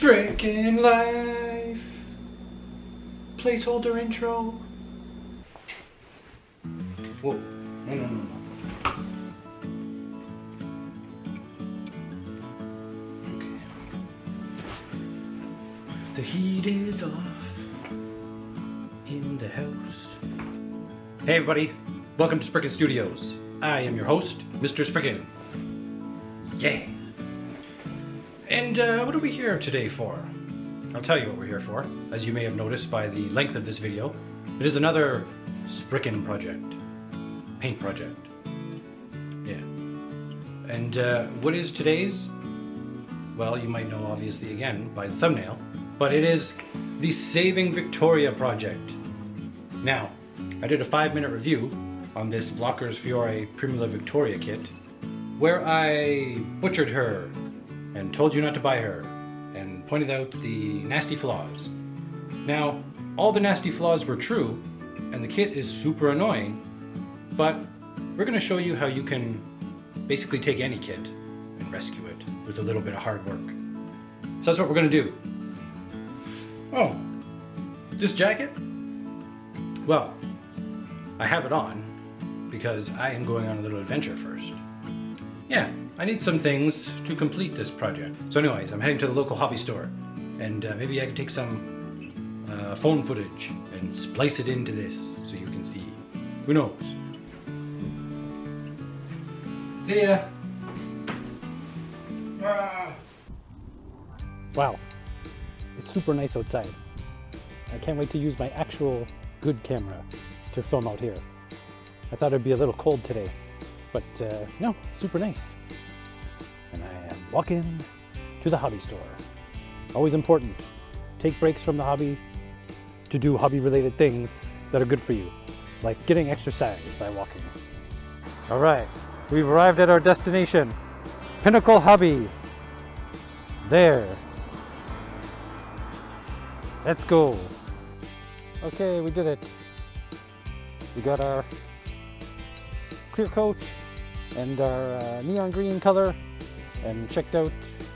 Spriken life. Placeholder intro. Whoa. No. Okay. The heat is off in the house. Hey everybody, welcome to Spriken Studios. I am your host, Mr.Spriken. Yeah. And what are we here today for? I'll tell you what we're here for. As you may have noticed by the length of this video, it is another Spriken project. Paint project. Yeah. And what is today's? Well, you might know obviously again by the thumbnail, but it is the Saving Victoria project. Now, I did a 5-minute review on this Vlockers Fiore Primula Victoria kit where I butchered her and told you not to buy her and pointed out the nasty flaws. Now, all the nasty flaws were true and the kit is super annoying, but we're going to show you how you can basically take any kit and rescue it with a little bit of hard work. So that's what we're going to do. Oh, this jacket? Well, I have it on because I am going on a little adventure first. Yeah, I need some things to complete this project. So anyways, I'm heading to the local hobby store and maybe I can take some phone footage and splice it into this so you can see. Who knows? See ya! Ah. Wow, it's super nice outside. I can't wait to use my actual good camera to film out here. I thought it'd be a little cold today, but no, super nice. And I am walking to the hobby store. Always important. Take breaks from the hobby to do hobby-related things that are good for you, like getting exercise by walking. All right, we've arrived at our destination, Pinnacle Hobby. There. Let's go. Okay, we did it. We got our clear coat and our neon green color and checked out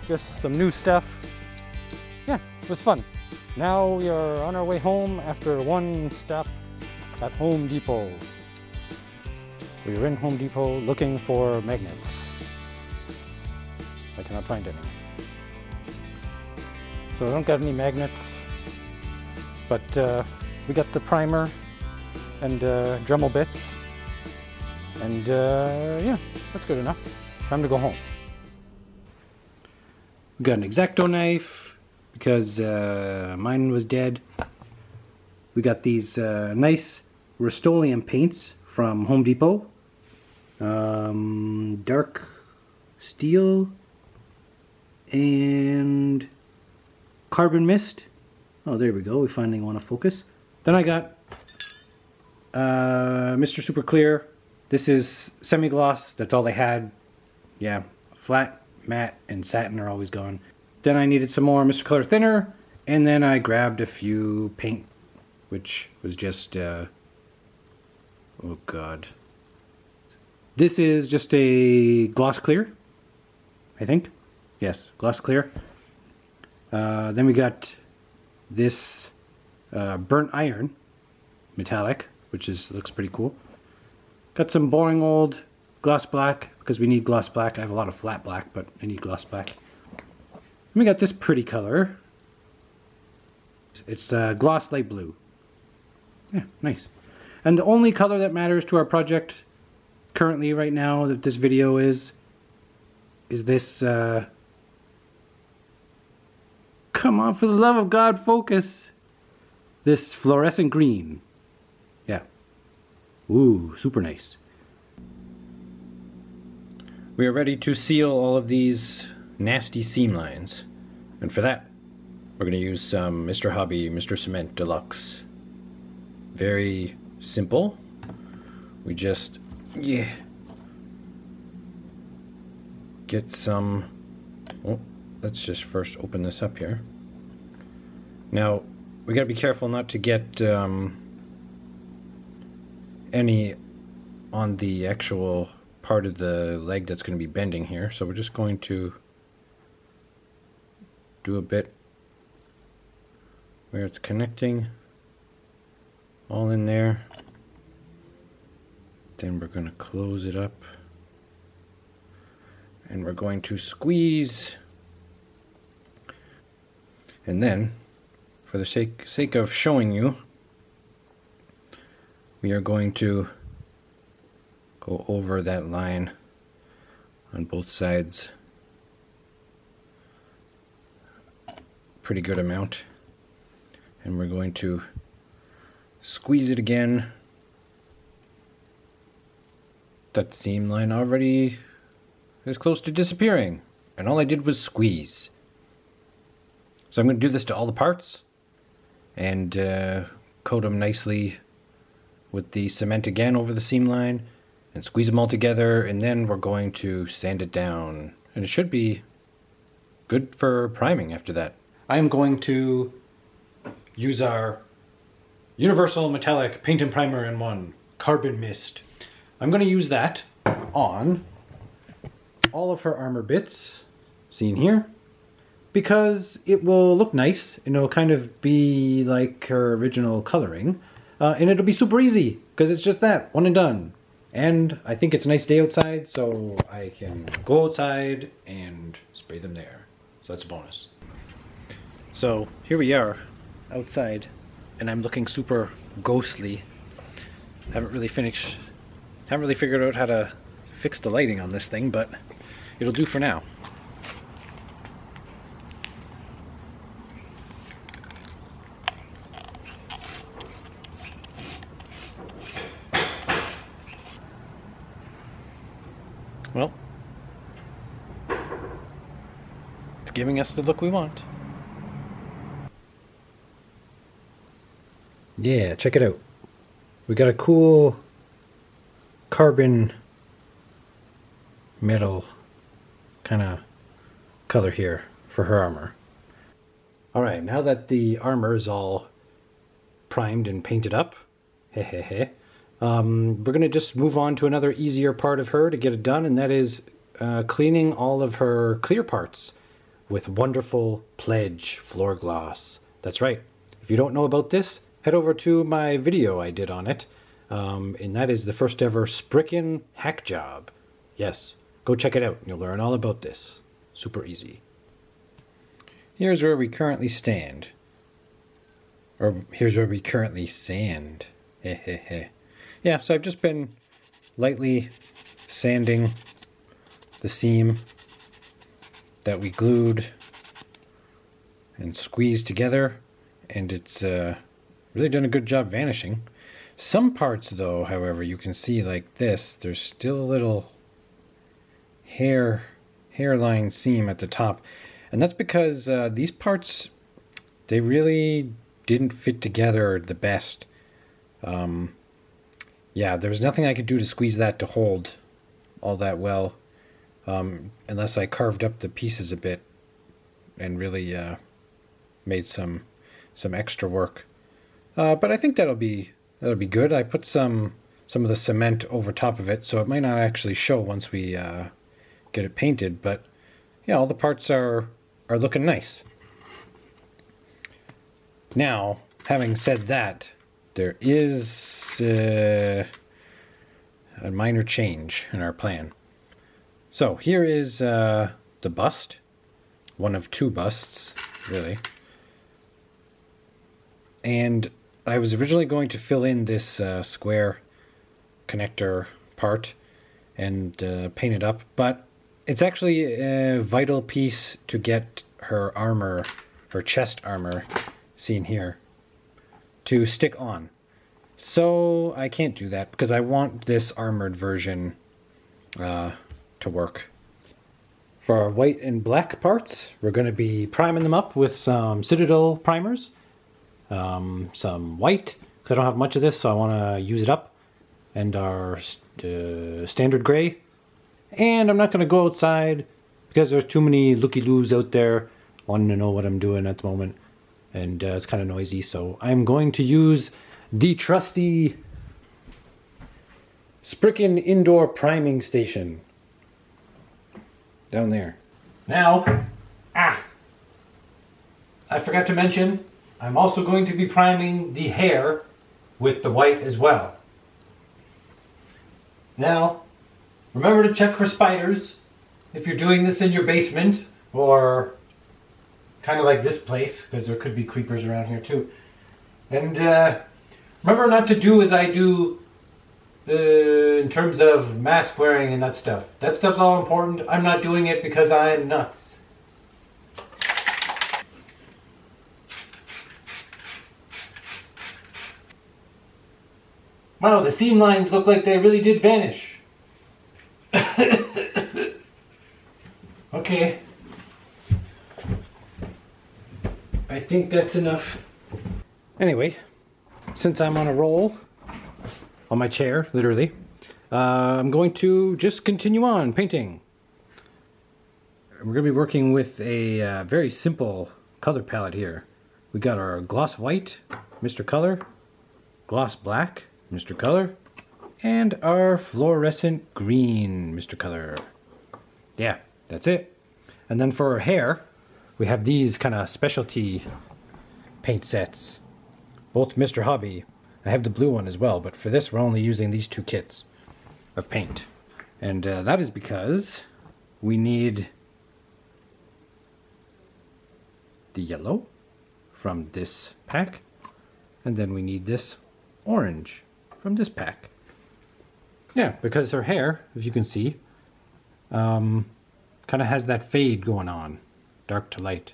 just some new stuff. Yeah, it was fun. Now we are on our way home after one stop at Home Depot. We were in Home Depot looking for magnets. I cannot find any. So I don't got any magnets, but we got the primer and Dremel bits, and yeah, that's good enough. Time to go home. We got an X-Acto knife because mine was dead. We got these nice Rust-Oleum paints from Home Depot. Dark steel and carbon mist. Oh, there we go. We finally want to focus. Then I got Mr. Super Clear. This is semi-gloss. That's all they had. Yeah, flat, matte, and satin are always gone. Then I needed some more Mr. Color Thinner. And then I grabbed a few paint, which was just, oh God. This is just a gloss clear, I think. Yes, gloss clear. Then we got this burnt iron metallic, which looks pretty cool. Got some boring old gloss black because we need gloss black. I have a lot of flat black, but I need gloss black. And we got this pretty color. It's gloss light blue. Yeah, nice. And the only color that matters to our project currently right now that this video is this come on, for the love of God, focus. This fluorescent green. Yeah. Ooh, super nice. We are ready to seal all of these nasty seam lines. And for that, we're going to use some Mr. Hobby, Mr. Cement Deluxe. Very simple. We just, yeah, get some, oh, let's just first open this up here. Now, we got to be careful not to get any on the actual part of the leg that's going to be bending here. So we're just going to do a bit where it's connecting, all in there. Then we're going to close it up. And we're going to squeeze. And then, for the sake of showing you, we are going to go over that line on both sides. Pretty good amount. And we're going to squeeze it again. That seam line already is close to disappearing, and all I did was squeeze. So I'm going to do this to all the parts and coat them nicely with the cement again over the seam line and squeeze them all together, and then we're going to sand it down, and it should be good for priming after that. I am going to use our Universal Metallic Paint and Primer in One Carbon Mist. I'm going to use that on all of her armor bits, seen here, because it will look nice and it'll kind of be like her original coloring, and it'll be super easy because it's just that, one and done. And I think it's a nice day outside, so I can go outside and spray them there. So that's a bonus. So here we are outside, and I'm looking super ghostly. Haven't really figured out how to fix the lighting on this thing, but it'll do for now. Well, it's giving us the look we want. Yeah, check it out. We got a cool carbon metal kind of color here for her armor. Alright, now that the armor is all primed and painted up, we're going to just move on to another easier part of her to get it done, and that is cleaning all of her clear parts with wonderful Pledge floor gloss. That's right. If you don't know about this, head over to my video I did on it, and that is the first ever Spriken hack job. Yes, go check it out and you'll learn all about this. Super easy. Here's where we currently stand. Or here's where we currently sand. Yeah, so I've just been lightly sanding the seam that we glued and squeezed together, and it's really done a good job vanishing. Some parts though, however, you can see like this, there's still a little hairline seam at the top, and that's because these parts, they really didn't fit together the best. Yeah, there was nothing I could do to squeeze that to hold all that well, unless I carved up the pieces a bit and really made some extra work. But I think that'll be good. I put some of the cement over top of it, so it might not actually show once we get it painted. But yeah, all the parts are looking nice. Now, having said that, there is a minor change in our plan. So here is the bust, one of two busts, really. And I was originally going to fill in this square connector part and paint it up, but it's actually a vital piece to get her armor, her chest armor, seen here, to stick on. So I can't do that because I want this armored version to work. For our white and black parts, we're going to be priming them up with some Citadel primers. Some white, because I don't have much of this, so I want to use it up, and our standard gray. And I'm not going to go outside because there's too many looky-loos out there wanting to know what I'm doing at the moment, and it's kind of noisy, so I'm going to use the trusty Spriken indoor priming station down there. Now, I forgot to mention, I'm also going to be priming the hair with the white as well. Now, remember to check for spiders if you're doing this in your basement or kind of like this place, because there could be creepers around here too. And remember not to do as I do in terms of mask wearing and that stuff. That stuff's all important. I'm not doing it because I'm nuts. Wow, the seam lines look like they really did vanish. Okay. I think that's enough. Anyway, since I'm on a roll, on my chair, literally, I'm going to just continue on painting. We're going to be working with a very simple color palette here. We got our gloss white, Mr. Color, gloss black, Mr. Color, and our fluorescent green, Mr. Color. Yeah, that's it. And then for our hair, we have these kind of specialty paint sets. Both Mr. Hobby. I have the blue one as well, but for this we're only using these two kits of paint. And that is because we need the yellow from this pack, and then we need this orange from this pack. Yeah, because her hair, if you can see, kind of has that fade going on, dark to light.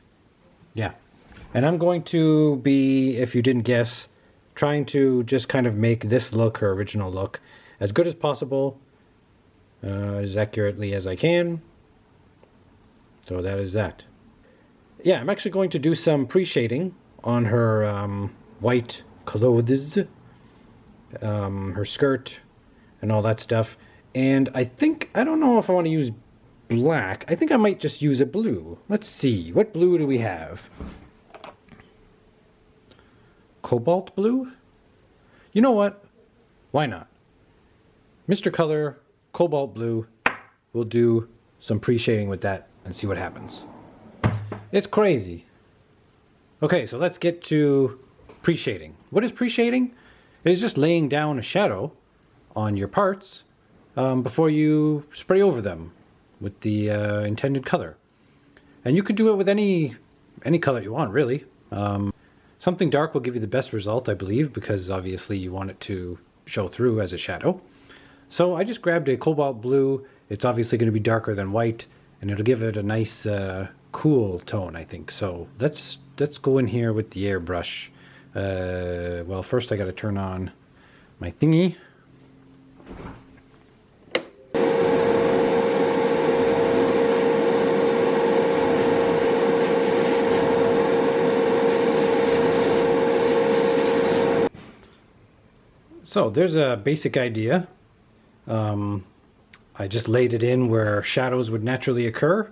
Yeah, and I'm going to be, if you didn't guess, trying to just kind of make this look, her original look, as good as possible, as accurately as I can. So that is that. Yeah, I'm actually going to do some pre-shading on her white clothes, her skirt, and all that stuff. And I don't know if I want to use black. I think I might just use a blue. Let's see, what blue do we have? Cobalt blue? You know what? Why not? Mr. Color, cobalt blue. We'll do some pre-shading with that and see what happens. It's crazy. Okay, so let's get to pre-shading. What is pre-shading? It is just laying down a shadow on your parts before you spray over them with the intended color. And you can do it with any color you want, really. Something dark will give you the best result, I believe, because obviously you want it to show through as a shadow. So I just grabbed a cobalt blue. It's obviously going to be darker than white, and it'll give it a nice cool tone, I think. So let's go in here with the airbrush. Well, first I got to turn on my thingy. So there's a basic idea. I just laid it in where shadows would naturally occur,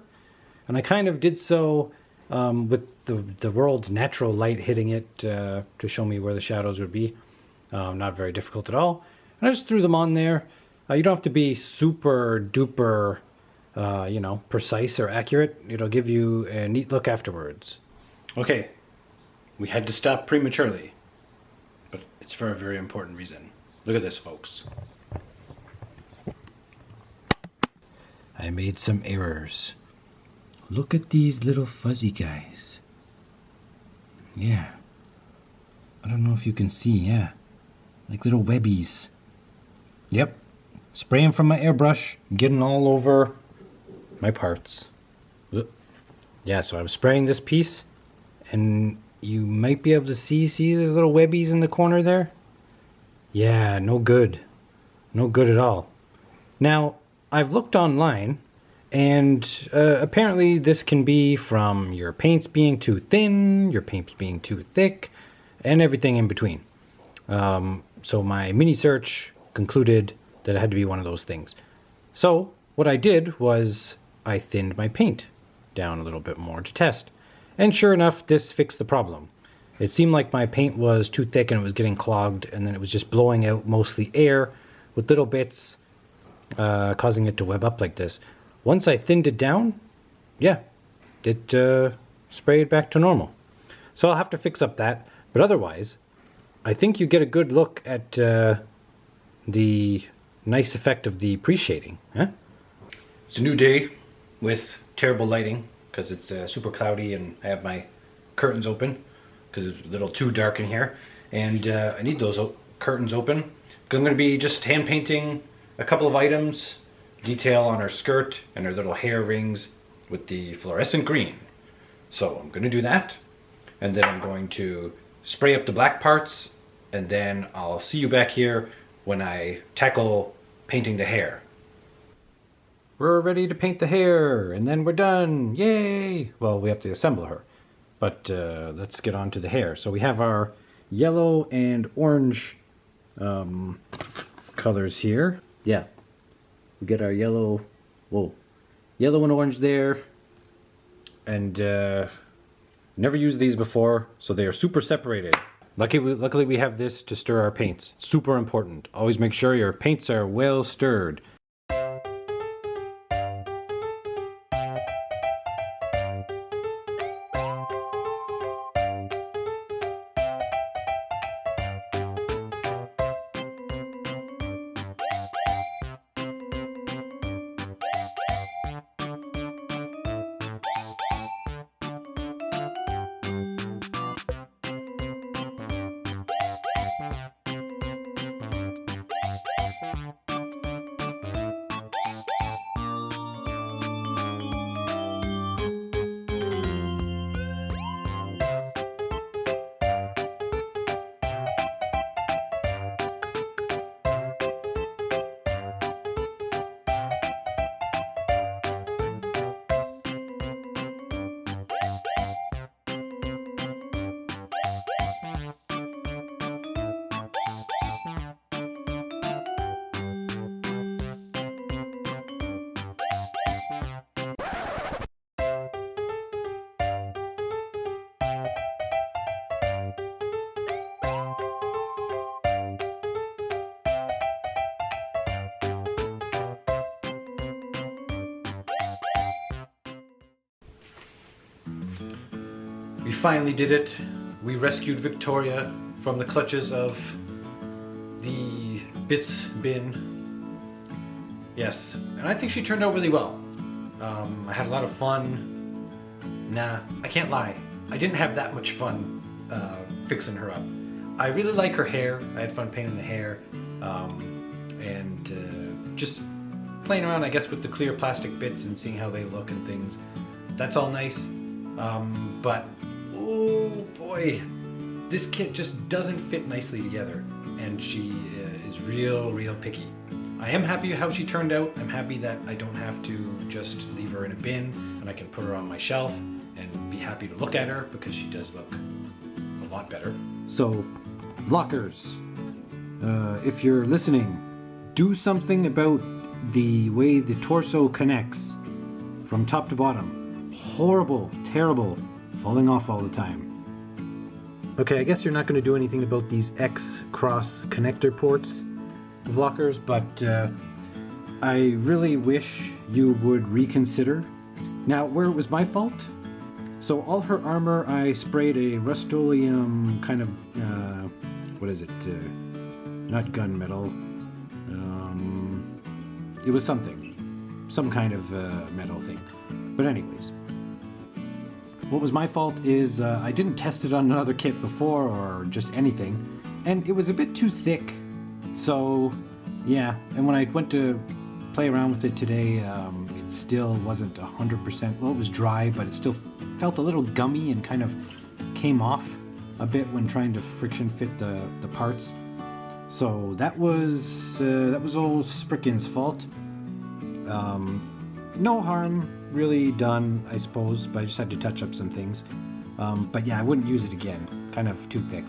and I kind of did so with the world's natural light hitting it to show me where the shadows would be. Not very difficult at all. And I just threw them on there. You don't have to be super duper, precise or accurate. It'll give you a neat look afterwards. Okay, we had to stop prematurely, but it's for a very important reason. Look at this, folks. I made some errors. Look at these little fuzzy guys. Yeah. I don't know if you can see, yeah. Like little webbies. Yep. Spraying from my airbrush, getting all over my parts. Yeah, so I'm spraying this piece, and you might be able to see these little webbies in the corner there? Yeah, no good. No good at all. Now, I've looked online, and apparently this can be from your paints being too thin, your paints being too thick, and everything in between. So my mini search concluded that it had to be one of those things. So what I did was I thinned my paint down a little bit more to test. And sure enough, this fixed the problem. It seemed like my paint was too thick and it was getting clogged, and then it was just blowing out mostly air with little bits, causing it to web up like this. Once I thinned it down, yeah, it sprayed back to normal. So I'll have to fix up that. But otherwise, I think you get a good look at the nice effect of the pre-shading. Huh? It's a new day with terrible lighting because it's super cloudy and I have my curtains open because it's a little too dark in here. And I need those curtains open because I'm going to be just hand painting a couple of items, detail on her skirt and her little hair rings with the fluorescent green. So I'm going to do that, and then I'm going to spray up the black parts, and then I'll see you back here when I tackle painting the hair. We're ready to paint the hair, and then we're done. Yay! Well, we have to assemble her, but let's get on to the hair. So we have our yellow and orange colors here. Yeah, we get our yellow, yellow and orange there, and never used these before, so they are super separated. Luckily we have this to stir our paints. Super important. Always make sure your paints are well stirred. We finally did it. We rescued Victoria from the clutches of the bits bin. Yes, and I think she turned out really well. I had a lot of fun. Nah, I can't lie. I didn't have that much fun fixing her up. I really like her hair. I had fun painting the hair. And just playing around, I guess, with the clear plastic bits and seeing how they look and things. That's all nice. But, oh boy, this kit just doesn't fit nicely together. And she is real picky. I am happy how she turned out. I'm happy that I don't have to just leave her in a bin and I can put her on my shelf and be happy to look at her because she does look a lot better. So, Vlockers, if you're listening, do something about the way the torso connects from top to bottom. Horrible, terrible, falling off all the time. Okay, I guess you're not going to do anything about these X cross connector ports, Vlockers, but I really wish you would reconsider. Now, where it was my fault, so all her armor I sprayed a Rust-Oleum kind of, what is it, not gunmetal, it was something, some kind of metal thing. But anyways, what was my fault is I didn't test it on another kit before or just anything, and it was a bit too thick. So yeah, and when I went to play around with it today, it still wasn't 100%. Well, it was dry, but it still felt a little gummy and kind of came off a bit when trying to friction fit the parts. So that was old Spriken's fault. No harm really done, I suppose, but I just had to touch up some things. But yeah, I wouldn't use it again. Kind of too thick.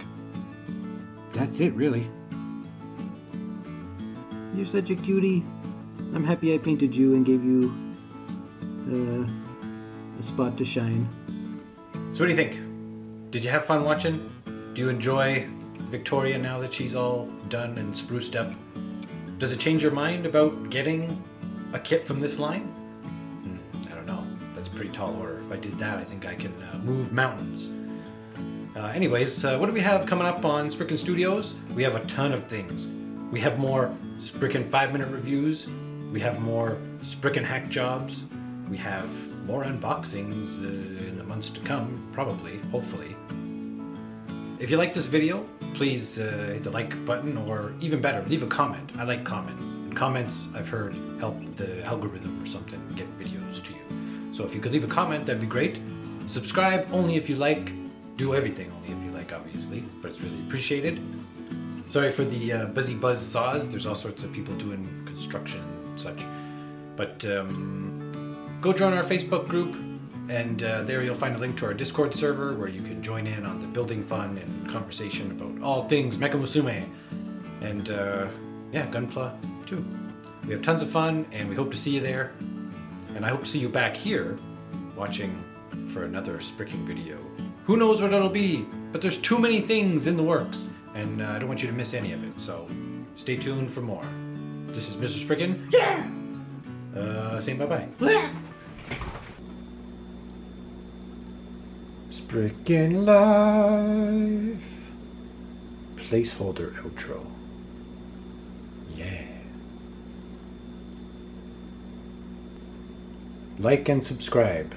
That's it, really. You're such a cutie. I'm happy I painted you and gave you a spot to shine. So what do you think? Did you have fun watching? Do you enjoy Victoria now that she's all done and spruced up? Does it change your mind about getting a kit from this line? I don't know. That's a pretty tall order. If I did that, I think I can move mountains. Anyways, what do we have coming up on Spriken Studios? We have a ton of things. We have more Spriken 5-minute reviews. We have more Spriken hack jobs. We have more unboxings in the months to come, probably, hopefully. If you like this video, please hit the like button, or even better, leave a comment. I like comments. And comments, I've heard, help the algorithm or something get videos to you. So if you could leave a comment, that'd be great. Subscribe only if you like. Do everything only if you like, obviously, but it's really appreciated. Sorry for the buzzy buzz saws. There's all sorts of people doing construction and such. But go join our Facebook group, and there you'll find a link to our Discord server where you can join in on the building fun and conversation about all things Mecha Musume. And yeah, Gunpla too. We have tons of fun, and we hope to see you there. And I hope to see you back here watching for another Spriken video. Who knows what it'll be, but there's too many things in the works, and I don't want you to miss any of it, so stay tuned for more. This is Mr.Spriken. Yeah! Saying bye-bye. Spriken Live. Placeholder outro. Yeah. Like and subscribe.